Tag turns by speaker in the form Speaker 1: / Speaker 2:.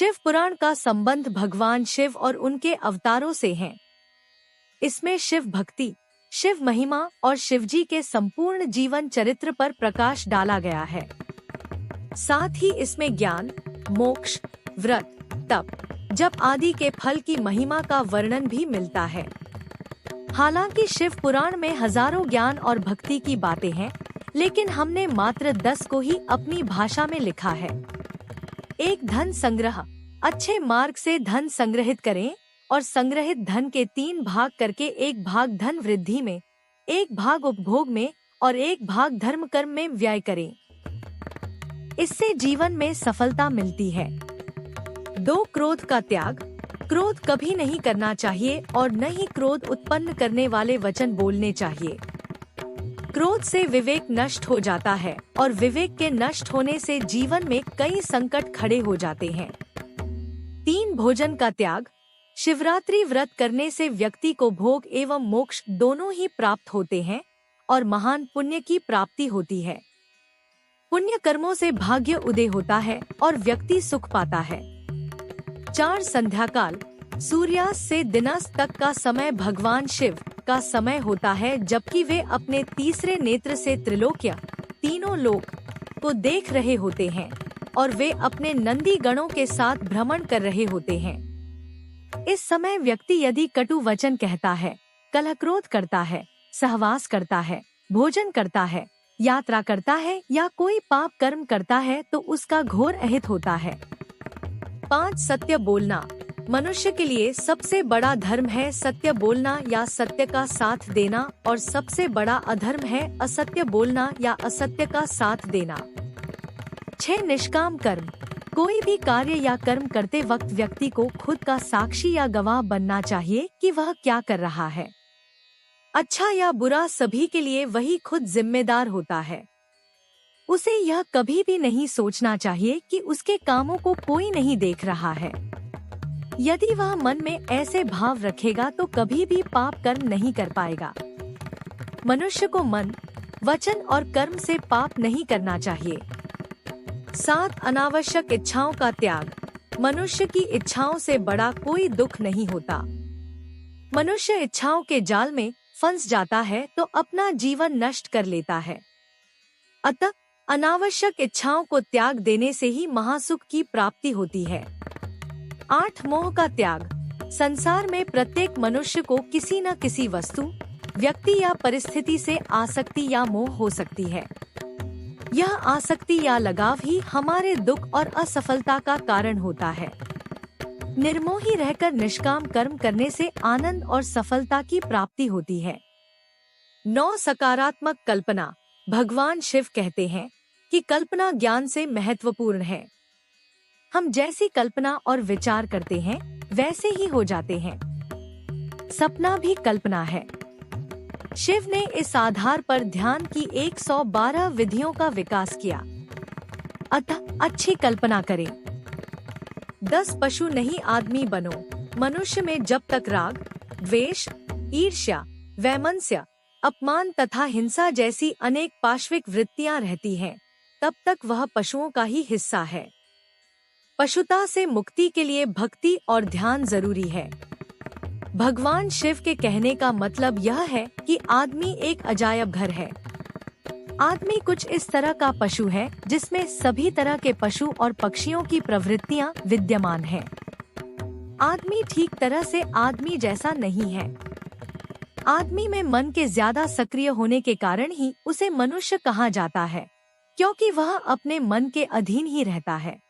Speaker 1: शिव पुराण का संबंध भगवान शिव और उनके अवतारों से है। इसमें शिव भक्ति, शिव महिमा और शिवजी के संपूर्ण जीवन चरित्र पर प्रकाश डाला गया है। साथ ही इसमें ज्ञान, मोक्ष, व्रत, तप, जप आदि के फल की महिमा का वर्णन भी मिलता है। हालांकि शिव पुराण में हजारों ज्ञान और भक्ति की बातें हैं, लेकिन हमने मात्र 10 को ही अपनी भाषा में लिखा है। एक, धन संग्रह। अच्छे मार्ग से धन संग्रहित करें और संग्रहित धन के 3 भाग करके 1 भाग धन वृद्धि में, 1 भाग उपभोग में और 1 भाग धर्म कर्म में व्यय करें। इससे जीवन में सफलता मिलती है। 2, क्रोध का त्याग। क्रोध कभी नहीं करना चाहिए और न ही क्रोध उत्पन्न करने वाले वचन बोलने चाहिए। क्रोध से विवेक नष्ट हो जाता है और विवेक के नष्ट होने से जीवन में कई संकट खड़े हो जाते हैं। 3, भोजन का त्याग। शिवरात्रि व्रत करने से व्यक्ति को भोग एवं मोक्ष दोनों ही प्राप्त होते हैं और महान पुण्य की प्राप्ति होती है। पुण्य कर्मों से भाग्य उदय होता है और व्यक्ति सुख पाता है। 4, संध्या काल। सूर्यास्त से दिनास्त तक का समय भगवान शिव का समय होता है, जबकि वे अपने तीसरे नेत्र से त्रिलोक्य, तीनों लोक को देख रहे होते हैं और वे अपने नंदी गणों के साथ भ्रमण कर रहे होते हैं। इस समय व्यक्ति यदि कटु वचन कहता है, कलह क्रोध करता है, सहवास करता है, भोजन करता है, यात्रा करता है या कोई पाप कर्म करता है तो उसका घोर अहित होता है। 5, सत्य बोलना। मनुष्य के लिए सबसे बड़ा धर्म है सत्य बोलना या सत्य का साथ देना, और सबसे बड़ा अधर्म है असत्य बोलना या असत्य का साथ देना। 6, निष्काम कर्म। कोई भी कार्य या कर्म करते वक्त व्यक्ति को खुद का साक्षी या गवाह बनना चाहिए कि वह क्या कर रहा है। अच्छा या बुरा सभी के लिए वही खुद जिम्मेदार होता है। उसे यह कभी भी नहीं सोचना चाहिए कि उसके कामों को कोई नहीं देख रहा है। यदि वह मन में ऐसे भाव रखेगा तो कभी भी पाप कर्म नहीं कर पाएगा। मनुष्य को मन, वचन और कर्म से पाप नहीं करना चाहिए। 7, अनावश्यक इच्छाओं का त्याग। मनुष्य की इच्छाओं से बड़ा कोई दुख नहीं होता। मनुष्य इच्छाओं के जाल में फंस जाता है तो अपना जीवन नष्ट कर लेता है। अतः अनावश्यक इच्छाओं को त्याग देने से ही महासुख की प्राप्ति होती है। 8, मोह का त्याग। संसार में प्रत्येक मनुष्य को किसी न किसी वस्तु, व्यक्ति या परिस्थिति से आसक्ति या मोह हो सकती है। यह आसक्ति या लगाव ही हमारे दुख और असफलता का कारण होता है। निर्मोही रहकर निष्काम कर्म करने से आनंद और सफलता की प्राप्ति होती है। 9, सकारात्मक कल्पना। भगवान शिव कहते हैं कि कल्पना ज्ञान से महत्वपूर्ण है। हम जैसी कल्पना और विचार करते हैं वैसे ही हो जाते हैं। सपना भी कल्पना है। शिव ने इस आधार पर ध्यान की 112 विधियों का विकास किया। अतः अच्छी कल्पना करें। 10, पशु नहीं आदमी बनो। मनुष्य में जब तक राग, द्वेष, ईर्ष्या, वैमनस्य, अपमान तथा हिंसा जैसी अनेक पाशविक वृत्तियां रहती हैं, तब तक वह पशुओं का ही हिस्सा है। पशुता से मुक्ति के लिए भक्ति और ध्यान जरूरी है। भगवान शिव के कहने का मतलब यह है कि आदमी एक अजायब घर है। आदमी कुछ इस तरह का पशु है जिसमें सभी तरह के पशु और पक्षियों की प्रवृत्तियां विद्यमान हैं। आदमी ठीक तरह से आदमी जैसा नहीं है। आदमी में मन के ज्यादा सक्रिय होने के कारण ही उसे मनुष्य कहा जाता है, क्योंकि वह अपने मन के अधीन ही रहता है।